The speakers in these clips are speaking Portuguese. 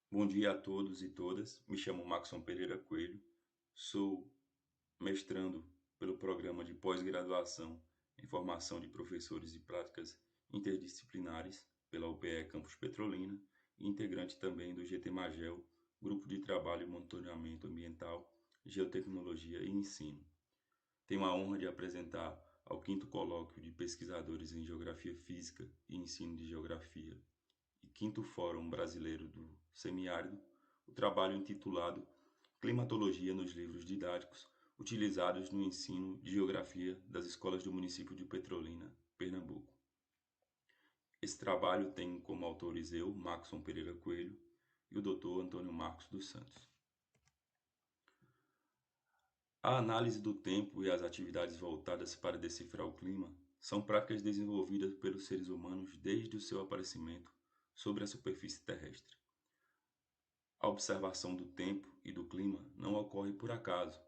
Bom dia a todos e todas. Me chamo Maxon Pereira Coelho. Sou mestrando pelo programa de pós-graduação em formação de professores e práticas interdisciplinares pela UPE Campus Petrolina e integrante também do GT Magel, Grupo de Trabalho e Monitoramento Ambiental, Geotecnologia e Ensino. Tenho a honra de apresentar ao quinto colóquio de pesquisadores em Geografia Física e Ensino de Geografia e quinto Fórum Brasileiro do Semiárido, o trabalho intitulado Climatologia nos livros didáticos utilizados no ensino de geografia das escolas do município de Petrolina, Pernambuco. Esse trabalho tem como autores eu, Maxon Pereira Coelho, e o Dr. Antônio Marcos dos Santos. A análise do tempo e as atividades voltadas para decifrar o clima são práticas desenvolvidas pelos seres humanos desde o seu aparecimento sobre a superfície terrestre. A observação do tempo e do clima não ocorre por acaso.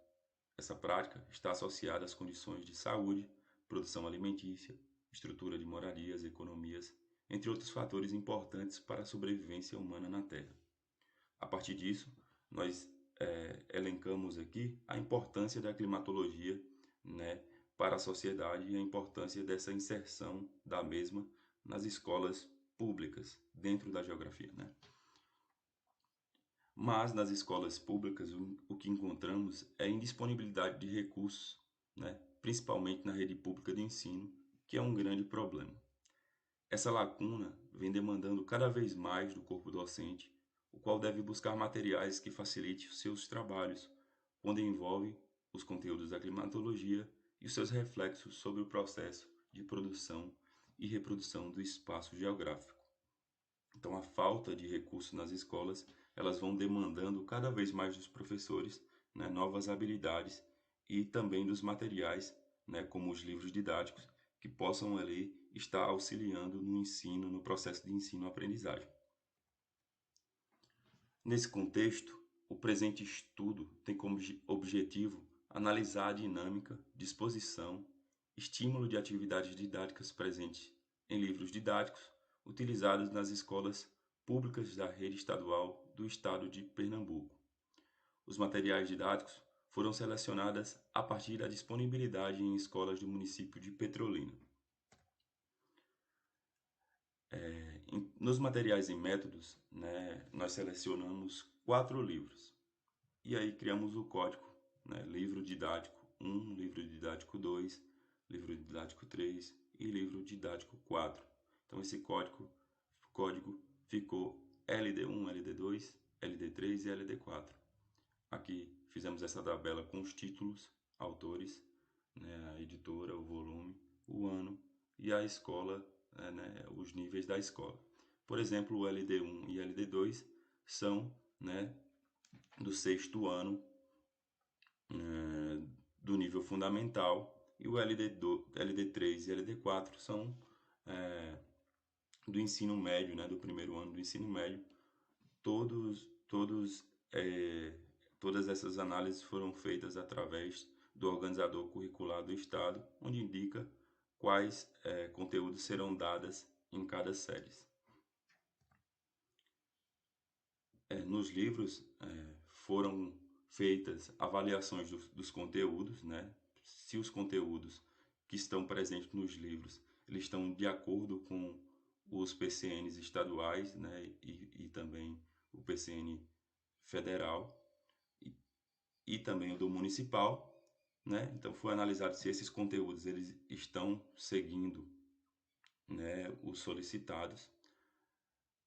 Essa prática está associada às condições de saúde, produção alimentícia, estrutura de moradias, economias, entre outros fatores importantes para a sobrevivência humana na Terra. A partir disso, nós elencamos aqui a importância da climatologia, né, para a sociedade e a importância dessa inserção da mesma nas escolas públicas, dentro da geografia, né? Mas nas escolas públicas o que encontramos é a indisponibilidade de recursos, né, principalmente na rede pública de ensino, que é um grande problema. Essa lacuna vem demandando cada vez mais do corpo docente, o qual deve buscar materiais que facilitem os seus trabalhos, quando envolve os conteúdos da climatologia e os seus reflexos sobre o processo de produção e reprodução do espaço geográfico. Então, a falta de recursos nas escolas, elas vão demandando cada vez mais dos professores, né, novas habilidades e também dos materiais, né, como os livros didáticos, que possam ali estar auxiliando no ensino, no processo de ensino-aprendizagem. Nesse contexto, o presente estudo tem como objetivo analisar a dinâmica, disposição, estímulo de atividades didáticas presentes em livros didáticos utilizados nas escolas públicas da rede estadual do estado de Pernambuco. Os materiais didáticos foram selecionados a partir da disponibilidade em escolas do município de Petrolina. Nos materiais e métodos, né, nós selecionamos 4 livros. E aí criamos o código, né, livro didático 1, livro didático 2, livro didático 3 e livro didático 4. Então esse código ficou LD1, LD2, LD3 e LD4. Aqui fizemos essa tabela com os títulos, autores, né, a editora, o volume, o ano e a escola, né, os níveis da escola. Por exemplo, o LD1 e LD2 são, né, do sexto ano do nível fundamental e o LD3 e LD4 são do ensino médio, né, do primeiro ano do ensino médio. Todas essas análises foram feitas através do organizador curricular do Estado, onde indica quais conteúdos serão dados em cada série. Nos livros foram feitas avaliações dos conteúdos, né? Se os conteúdos que estão presentes nos livros eles estão de acordo com os PCNs estaduais, né? E também o PCN federal e também o do municipal, né? Então foi analisado se esses conteúdos eles estão seguindo, né, os solicitados.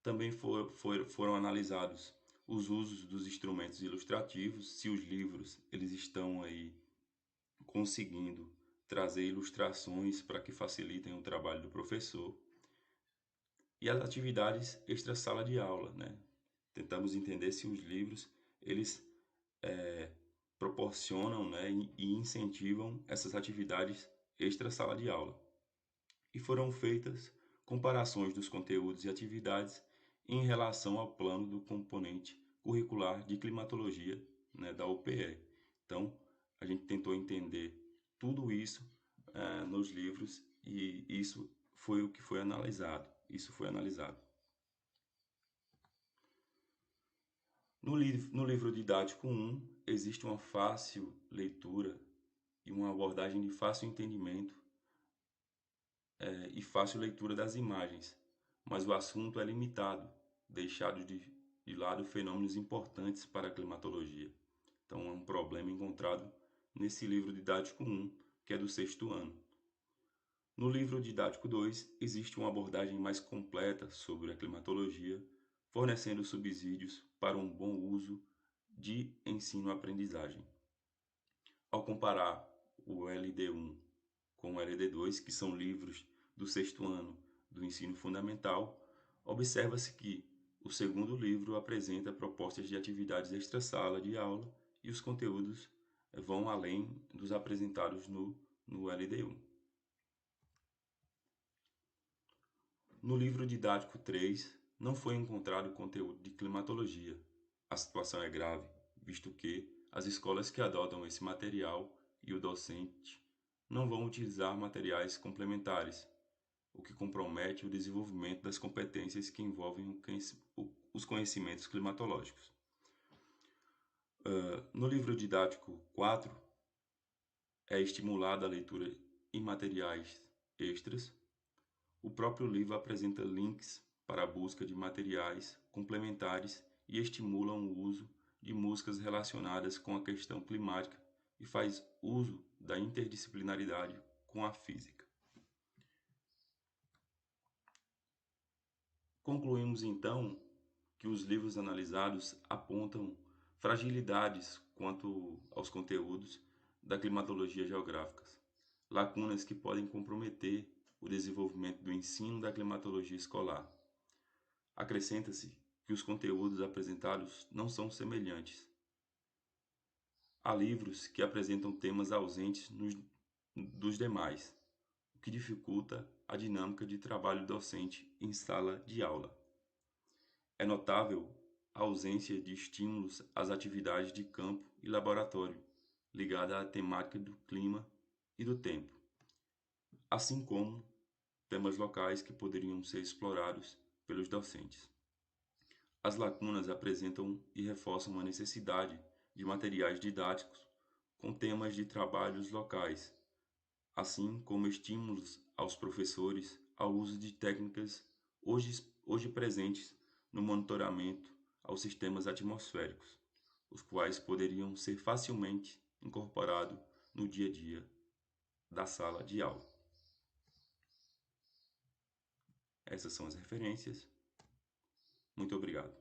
Também foram analisados os usos dos instrumentos ilustrativos, se os livros eles estão aí conseguindo trazer ilustrações para que facilitem o trabalho do professor. E as atividades extra sala de aula, né? Tentamos entender se os livros eles proporcionam, né, e incentivam essas atividades extra sala de aula. E foram feitas comparações dos conteúdos e atividades em relação ao plano do componente curricular de climatologia, né, da UPE. Então, a gente tentou entender tudo isso nos livros e isso foi o que foi analisado. Isso foi analisado. No livro didático 1, existe uma fácil leitura e uma abordagem de fácil entendimento e fácil leitura das imagens, mas o assunto é limitado, deixado de lado fenômenos importantes para a climatologia. Então, é um problema encontrado nesse livro didático 1, que é do 6º ano. No livro didático 2, existe uma abordagem mais completa sobre a climatologia, fornecendo subsídios para um bom uso de ensino-aprendizagem. Ao comparar o LD1 com o LD2, que são livros do 6º ano do ensino fundamental, observa-se que o segundo livro apresenta propostas de atividades extra-sala de aula e os conteúdos vão além dos apresentados no LD1. No livro didático 3, não foi encontrado conteúdo de climatologia. A situação é grave, visto que as escolas que adotam esse material e o docente não vão utilizar materiais complementares, o que compromete o desenvolvimento das competências que envolvem os conhecimentos climatológicos. No livro didático 4, é estimulada a leitura em materiais extras. O próprio livro apresenta links para a busca de materiais complementares e estimulam o uso de músicas relacionadas com a questão climática e faz uso da interdisciplinaridade com a física. Concluímos então que os livros analisados apontam fragilidades quanto aos conteúdos da climatologia geográfica, lacunas que podem comprometer o desenvolvimento do ensino da climatologia escolar. Acrescenta-se que os conteúdos apresentados não são semelhantes. Há livros que apresentam temas ausentes dos demais, o que dificulta a dinâmica de trabalho docente em sala de aula. É notável a ausência de estímulos às atividades de campo e laboratório, ligada à temática do clima e do tempo, assim como temas locais que poderiam ser explorados pelos docentes. As lacunas apresentam e reforçam a necessidade de materiais didáticos com temas de trabalhos locais, assim como estímulos aos professores ao uso de técnicas hoje presentes no monitoramento aos sistemas atmosféricos, os quais poderiam ser facilmente incorporados no dia a dia da sala de aula. Essas são as referências. Muito obrigado.